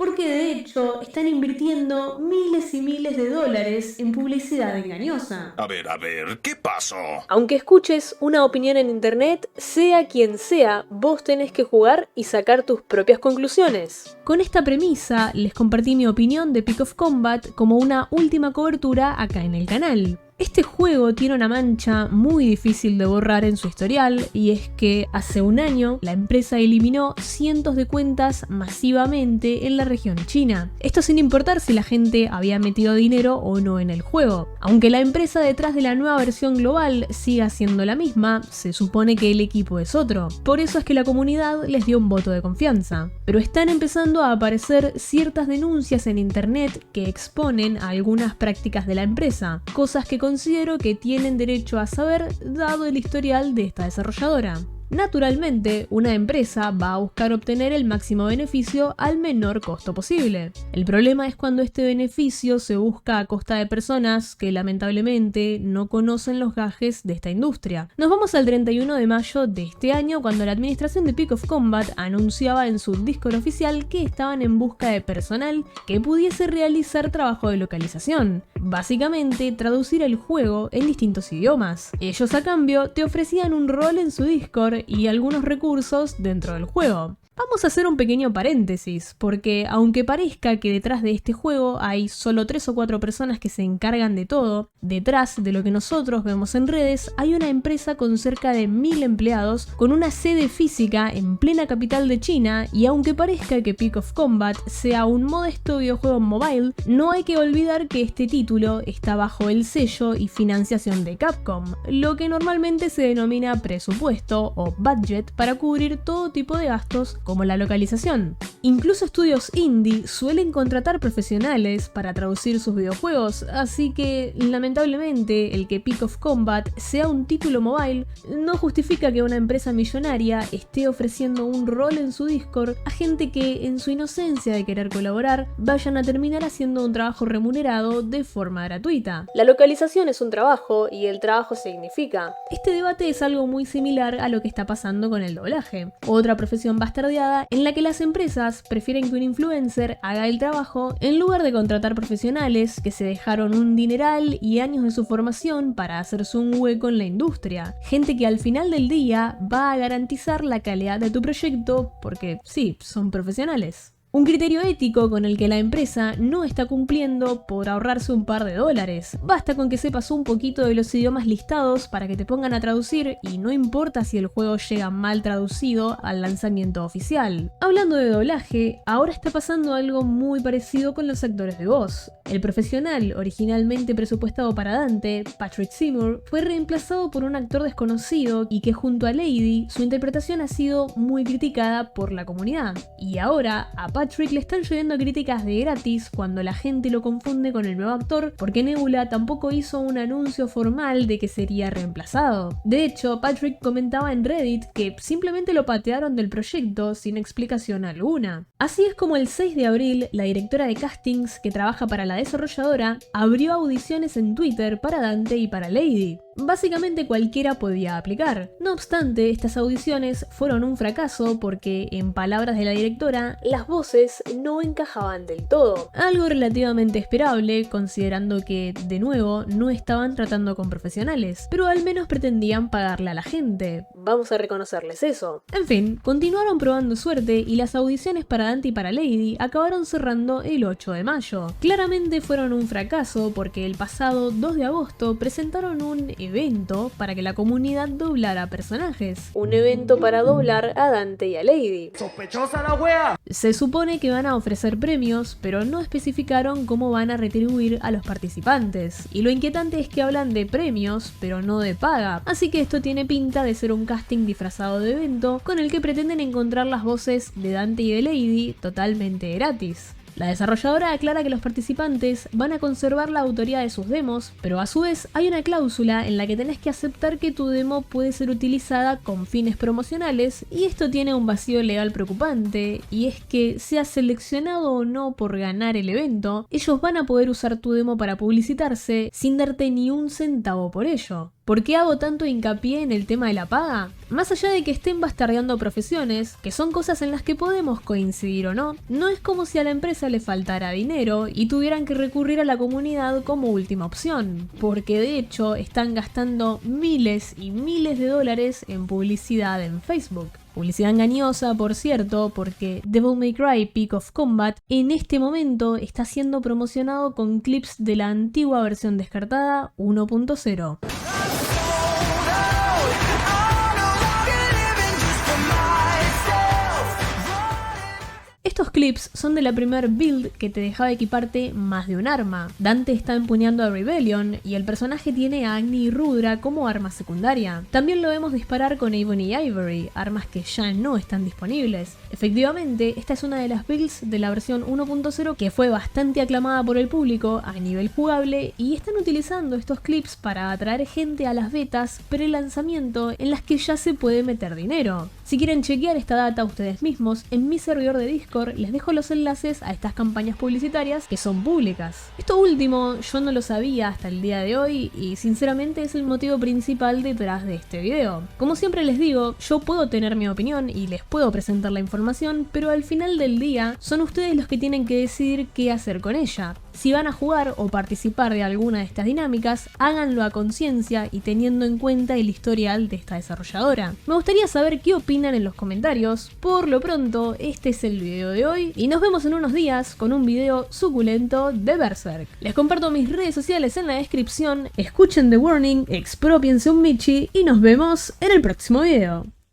porque de hecho están invirtiendo miles y miles de dólares en publicidad engañosa. A ver, ¿qué pasó? Aunque escuches una opinión en internet, sea quien sea, vos tenés que jugar y sacar tus propias conclusiones. Con esta premisa, les compartí mi opinión de Peak of Combat como una última cobertura acá en el canal. Este juego tiene una mancha muy difícil de borrar en su historial, y es que hace un año la empresa eliminó cientos de cuentas masivamente en la región china. Esto sin importar si la gente había metido dinero o no en el juego. Aunque la empresa detrás de la nueva versión global siga siendo la misma, se supone que el equipo es otro. Por eso es que la comunidad les dio un voto de confianza. Pero están empezando a aparecer ciertas denuncias en internet que exponen a algunas prácticas de la empresa, cosas que considero que tienen derecho a saber dado el historial de esta desarrolladora. Naturalmente, una empresa va a buscar obtener el máximo beneficio al menor costo posible. El problema es cuando este beneficio se busca a costa de personas que lamentablemente no conocen los gajes de esta industria. Nos vamos al 31 de mayo de este año, cuando la administración de Peak of Combat anunciaba en su Discord oficial que estaban en busca de personal que pudiese realizar trabajo de localización. Básicamente, traducir el juego en distintos idiomas. Ellos a cambio te ofrecían un rol en su Discord y algunos recursos dentro del juego. Vamos a hacer un pequeño paréntesis, porque aunque parezca que detrás de este juego hay solo 3 o 4 personas que se encargan de todo, detrás de lo que nosotros vemos en redes hay una empresa con cerca de 1000 empleados, con una sede física en plena capital de China, y aunque parezca que Peak of Combat sea un modesto videojuego mobile, no hay que olvidar que este título está bajo el sello y financiación de Capcom, lo que normalmente se denomina presupuesto o budget para cubrir todo tipo de gastos como la localización. Incluso estudios indie suelen contratar profesionales para traducir sus videojuegos, así que lamentablemente el que Peak of Combat sea un título mobile no justifica que una empresa millonaria esté ofreciendo un rol en su Discord a gente que en su inocencia de querer colaborar vayan a terminar haciendo un trabajo remunerado de forma gratuita. La localización es un trabajo y el trabajo significa. Este debate es algo muy similar a lo que está pasando con el doblaje, otra profesión bastardeada en la que las empresas prefieren que un influencer haga el trabajo en lugar de contratar profesionales que se dejaron un dineral y años de su formación para hacerse un hueco en la industria. Gente que al final del día va a garantizar la calidad de tu proyecto porque sí, son profesionales. Un criterio ético con el que la empresa no está cumpliendo por ahorrarse un par de dólares. Basta con que sepas un poquito de los idiomas listados para que te pongan a traducir, y no importa si el juego llega mal traducido al lanzamiento oficial. Hablando de doblaje, ahora está pasando algo muy parecido con los actores de voz. El profesional originalmente presupuestado para Dante, Patrick Seymour, fue reemplazado por un actor desconocido y que junto a Lady, su interpretación ha sido muy criticada por la comunidad. Y ahora, a Patrick le están lloviendo críticas de gratis cuando la gente lo confunde con el nuevo actor, porque Nebula tampoco hizo un anuncio formal de que sería reemplazado. De hecho, Patrick comentaba en Reddit que simplemente lo patearon del proyecto sin explicación alguna. Así es como el 6 de abril, la directora de castings que trabaja para la desarrolladora abrió audiciones en Twitter para Dante y para Lady. Básicamente cualquiera podía aplicar. No obstante, estas audiciones fueron un fracaso porque, en palabras de la directora, las voces no encajaban del todo. Algo relativamente esperable, considerando que, de nuevo, no estaban tratando con profesionales, pero al menos pretendían pagarle a la gente. Vamos a reconocerles eso. En fin, continuaron probando suerte y las audiciones para Dante y para Lady acabaron cerrando el 8 de mayo. Claramente fueron un fracaso porque el pasado 2 de agosto presentaron un evento para que la comunidad doblara personajes. Un evento para doblar a Dante y a Lady. ¡Sospechosa la wea! Se supone que van a ofrecer premios, pero no especificaron cómo van a retribuir a los participantes. Y lo inquietante es que hablan de premios, pero no de paga. Así que esto tiene pinta de ser un casting disfrazado de evento con el que pretenden encontrar las voces de Dante y de Lady totalmente gratis. La desarrolladora aclara que los participantes van a conservar la autoría de sus demos, pero a su vez hay una cláusula en la que tenés que aceptar que tu demo puede ser utilizada con fines promocionales, y esto tiene un vacío legal preocupante, y es que seas seleccionado o no por ganar el evento, ellos van a poder usar tu demo para publicitarse sin darte ni un centavo por ello. ¿Por qué hago tanto hincapié en el tema de la paga? Más allá de que estén bastardeando profesiones, que son cosas en las que podemos coincidir o no, no es como si a la empresa le faltara dinero y tuvieran que recurrir a la comunidad como última opción, porque de hecho están gastando miles y miles de dólares en publicidad en Facebook. Publicidad engañosa, por cierto, porque Devil May Cry Peak of Combat en este momento está siendo promocionado con clips de la antigua versión descartada 1.0. Estos clips son de la primer build que te dejaba equiparte más de un arma. Dante está empuñando a Rebellion y el personaje tiene a Agni y Rudra como arma secundaria. También lo vemos disparar con Avon y Ivory, armas que ya no están disponibles. Efectivamente, esta es una de las builds de la versión 1.0 que fue bastante aclamada por el público a nivel jugable y están utilizando estos clips para atraer gente a las betas pre-lanzamiento en las que ya se puede meter dinero. Si quieren chequear esta data ustedes mismos, en mi servidor de Discord les dejo los enlaces a estas campañas publicitarias que son públicas. Esto último yo no lo sabía hasta el día de hoy y sinceramente es el motivo principal detrás de este video. Como siempre les digo, yo puedo tener mi opinión y les puedo presentar la información, pero al final del día son ustedes los que tienen que decidir qué hacer con ella. Si van a jugar o participar de alguna de estas dinámicas, háganlo a conciencia y teniendo en cuenta el historial de esta desarrolladora. Me gustaría saber qué opinan en los comentarios. Por lo pronto, este es el video de hoy y nos vemos en unos días con un video suculento de Berserk. Les comparto mis redes sociales en la descripción, escuchen The Warning, expropiense un Michi y nos vemos en el próximo video.